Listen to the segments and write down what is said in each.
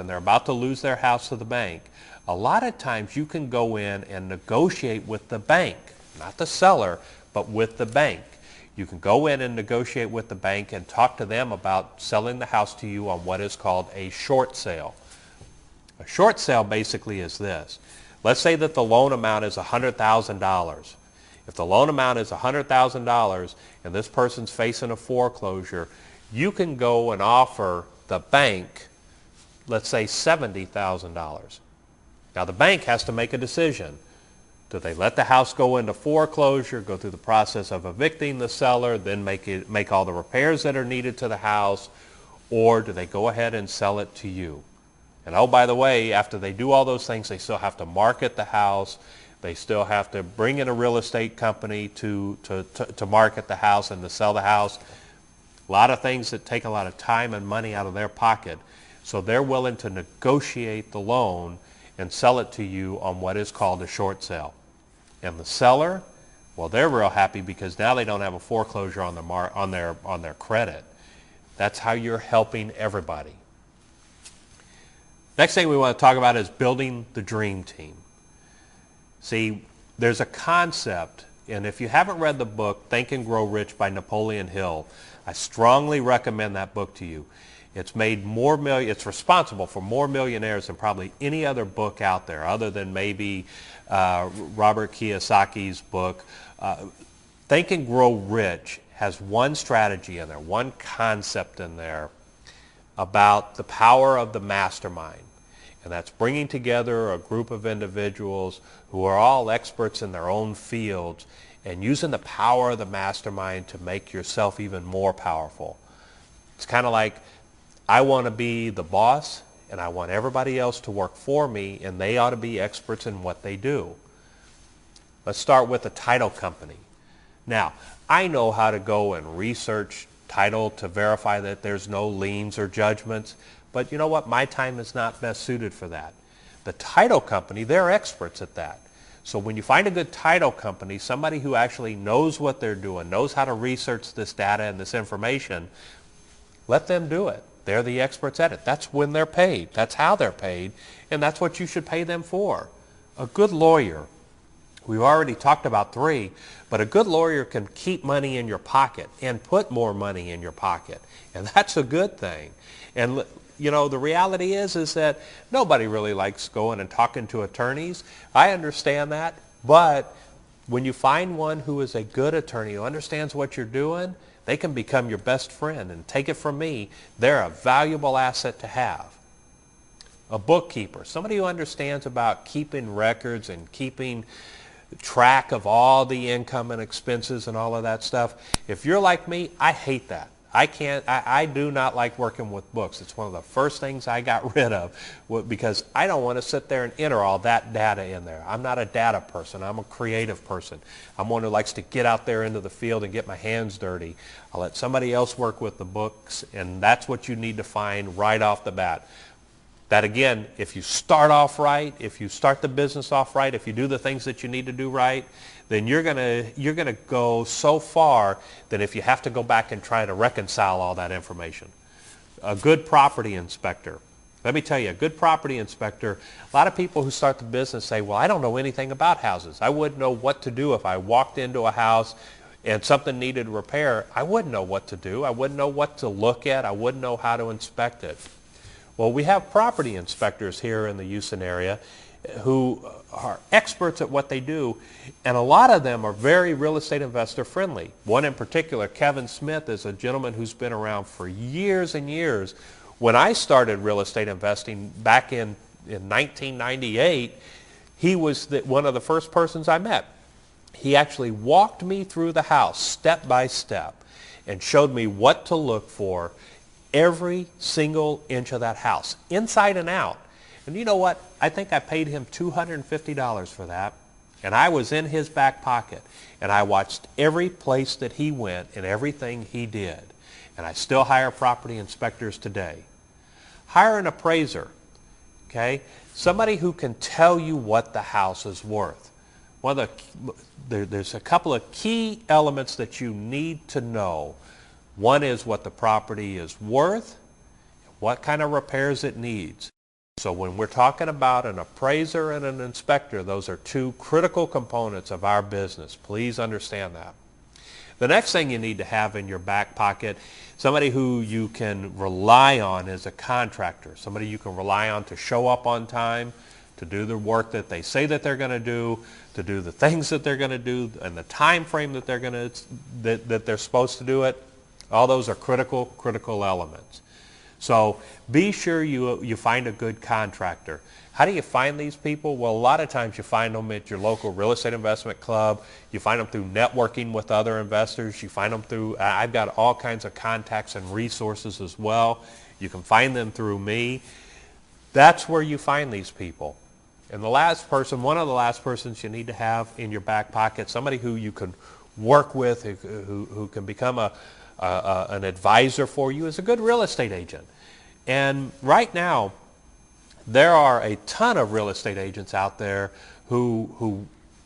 and they're about to lose their house to the bank, a lot of times you can go in and negotiate with the bank, not the seller, but with the bank. You can go in and negotiate with the bank and talk to them about selling the house to you on what is called a short sale. A short sale basically is this. Let's say that the loan amount is $100,000. If the loan amount is $100,000 and this person's facing a foreclosure, you can go and offer the bank, let's say $70,000. Now the bank has to make a decision. Do they let the house go into foreclosure, go through the process of evicting the seller, then make all the repairs that are needed to the house, or do they go ahead and sell it to you? And oh, by the way, after they do all those things, they still have to market the house. They still have to bring in a real estate company to market the house and to sell the house. A lot of things that take a lot of time and money out of their pocket. So they're willing to negotiate the loan and sell it to you on what is called a short sale. And the seller, well, they're real happy because now they don't have a foreclosure on their credit. That's how you're helping everybody. Next thing we want to talk about is building the dream team. See, there's a concept, and if you haven't read the book Think and Grow Rich by Napoleon Hill, I strongly recommend that book to you. It's responsible for more millionaires than probably any other book out there, other than maybe Robert Kiyosaki's book. Think and Grow Rich has one strategy in there, one concept in there about the power of the mastermind. And that's bringing together a group of individuals who are all experts in their own fields and using the power of the mastermind to make yourself even more powerful. It's kind of like, I want to be the boss and I want everybody else to work for me, and they ought to be experts in what they do. Let's start with a title company. Now, I know how to go and research title to verify that there's no liens or judgments, but you know what? My time is not best suited for that. The title company, they're experts at that. So when you find a good title company, somebody who actually knows what they're doing, knows how to research this data and this information, let them do it. They're the experts at it. That's when they're paid. That's how they're paid, and that's what you should pay them for. A good lawyer, we've already talked about 3, but a good lawyer can keep money in your pocket and put more money in your pocket, and that's a good thing. And you know, the reality is that nobody really likes going and talking to attorneys. I understand that, but when you find one who is a good attorney, who understands what you're doing, they can become your best friend. And take it from me, they're a valuable asset to have. A bookkeeper, somebody who understands about keeping records and keeping track of all the income and expenses and all of that stuff. If you're like me, I hate that. I do not like working with books. It's one of the first things I got rid of because I don't want to sit there and enter all that data in there. I'm not a data person. I'm a creative person. I'm one who likes to get out there into the field and get my hands dirty. I'll let somebody else work with the books, and that's what you need to find right off the bat. That again, if you start off right, if you start the business off right, if you do the things that you need to do right, then you're gonna go so far that if you have to go back and try to reconcile all that information. A good property inspector. Let me tell you, a good property inspector, a lot of people who start the business say, well, I don't know anything about houses. I wouldn't know what to do if I walked into a house and something needed repair. I wouldn't know what to do. I wouldn't know what to look at. I wouldn't know how to inspect it. Well, we have property inspectors here in the Houston area who are experts at what they do, and a lot of them are very real estate investor friendly. One in particular, Kevin Smith, is a gentleman who's been around for years and years. When I started real estate investing back in 1998, he was one of the first persons I met. He actually walked me through the house step by step and showed me what to look for every single inch of that house, inside and out. And you know what? I think I paid him $250 for that, and I was in his back pocket, and I watched every place that he went and everything he did. And I still hire property inspectors today. Hire an appraiser, okay? Somebody who can tell you what the house is worth. There's a couple of key elements that you need to know. One is what the property is worth, what kind of repairs it needs. So when we're talking about an appraiser and an inspector, those are two critical components of our business. Please understand that. The next thing you need to have in your back pocket, somebody who you can rely on as a contractor, somebody you can rely on to show up on time, to do the work that they say that they're going to do the things that they're going to do, and the time frame that they're going to that they're supposed to do it. All those are critical elements. So be sure you find a good contractor. How do you find these people? Well, a lot of times you find them at your local real estate investment club. You find them through networking with other investors. You find them through, I've got all kinds of contacts and resources as well. You can find them through me. That's where you find these people. And the last person, one of the last persons you need to have in your back pocket, somebody who you can work with, who can become an advisor for you, is a good real estate agent. And right now, there are a ton of real estate agents out there who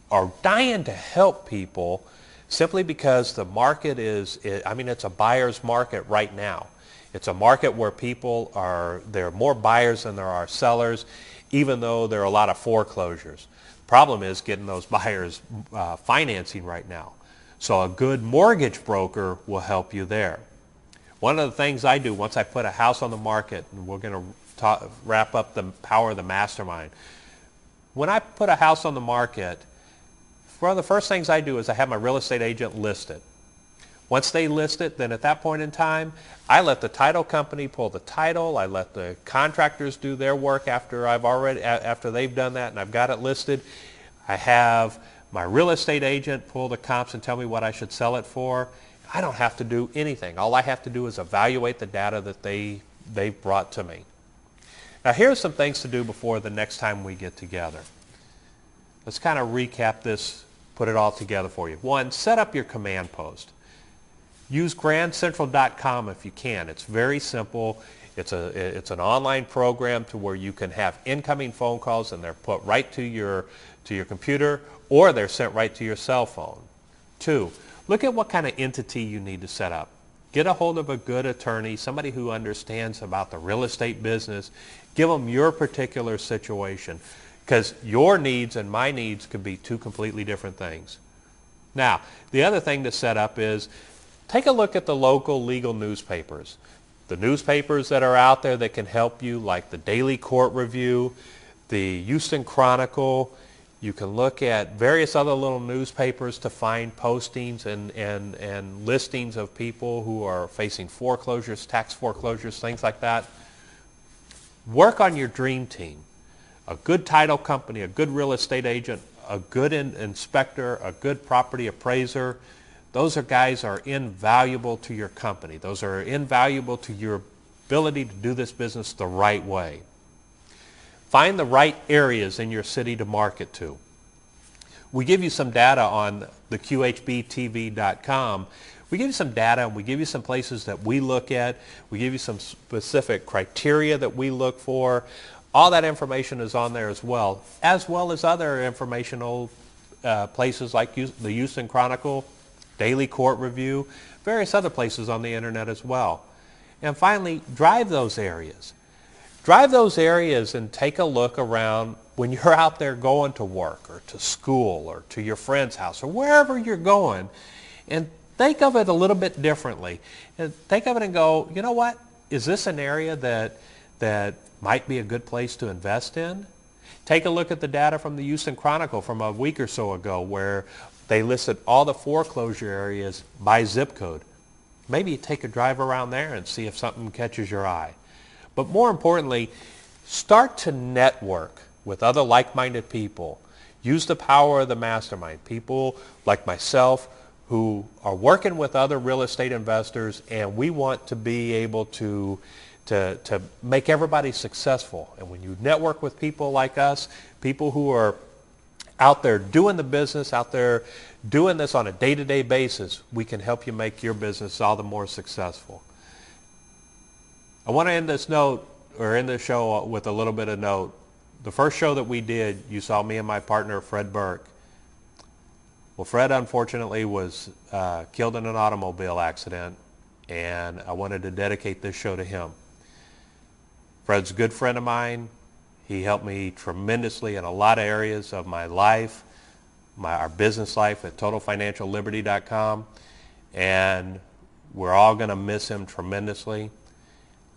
are dying to help people simply because the market it's a buyer's market right now. It's a market where there are more buyers than there are sellers, even though there are a lot of foreclosures. The problem is getting those buyers financing right now. So a good mortgage broker will help you there. One of the things I do once I put a house on the market, and we're going to wrap up the power of the mastermind. When I put a house on the market, one of the first things I do is I have my real estate agent list it. Once they list it, then at that point in time, I let the title company pull the title. I let the contractors do their work after they've done that and I've got it listed. I have my real estate agent pull the comps and tell me what I should sell it for. I don't have to do anything. All I have to do is evaluate the data that they've brought to me. Now here's some things to do before the next time we get together. Let's kind of recap this, put it all together for you. One, set up your command post. Use grandcentral.com if you can. It's very simple. It's an online program to where you can have incoming phone calls and they're put right to your computer or they're sent right to your cell phone. Two, look at what kind of entity you need to set up. Get a hold of a good attorney, somebody who understands about the real estate business. Give them your particular situation because your needs and my needs could be two completely different things. Now, the other thing to set up is take a look at the local legal newspapers. The newspapers that are out there that can help you, like the Daily Court Review, the Houston Chronicle. You can look at various other little newspapers to find postings and listings of people who are facing foreclosures, tax foreclosures, things like that. Work on your dream team. A good title company, a good real estate agent, a good inspector, a good property appraiser. Those are guys are invaluable to your company. Those are invaluable to your ability to do this business the right way. Find the right areas in your city to market to. We give you some data on the QHBTV.com. We give you some data and we give you some places that we look at. We give you some specific criteria that we look for. All that information is on there as well as other informational places like the Houston Chronicle, Daily Court Review, various other places on the internet as well. And finally, drive those areas. Drive those areas and take a look around when you're out there going to work or to school or to your friend's house or wherever you're going, and think of it a little bit differently. And think of it and go, you know what? Is this an area that might be a good place to invest in? Take a look at the data from the Houston Chronicle from a week or so ago where they listed all the foreclosure areas by zip code. Maybe you take a drive around there and see if something catches your eye. But more importantly, start to network with other like-minded people. Use the power of the mastermind. People like myself who are working with other real estate investors, and we want to be able to make everybody successful. And when you network with people like us, people who are out there doing the business, out there doing this on a day-to-day basis, we can help you make your business all the more successful. I want to end this show with a little bit of note. The first show that we did, you saw me and my partner, Fred Burke. Well, Fred, unfortunately, was killed in an automobile accident, and I wanted to dedicate this show to him. Fred's a good friend of mine. He helped me tremendously in a lot of areas of my life, our business life at TotalFinancialLiberty.com, and we're all going to miss him tremendously.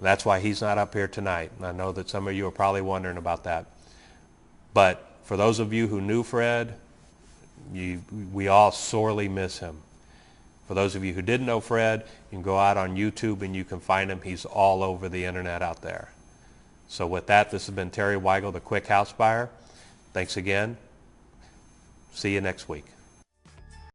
That's why he's not up here tonight. And I know that some of you are probably wondering about that. But for those of you who knew Fred, we all sorely miss him. For those of you who didn't know Fred, you can go out on YouTube and you can find him. He's all over the internet out there. So with that, this has been Terry Weigel, the Quick House Buyer. Thanks again. See you next week.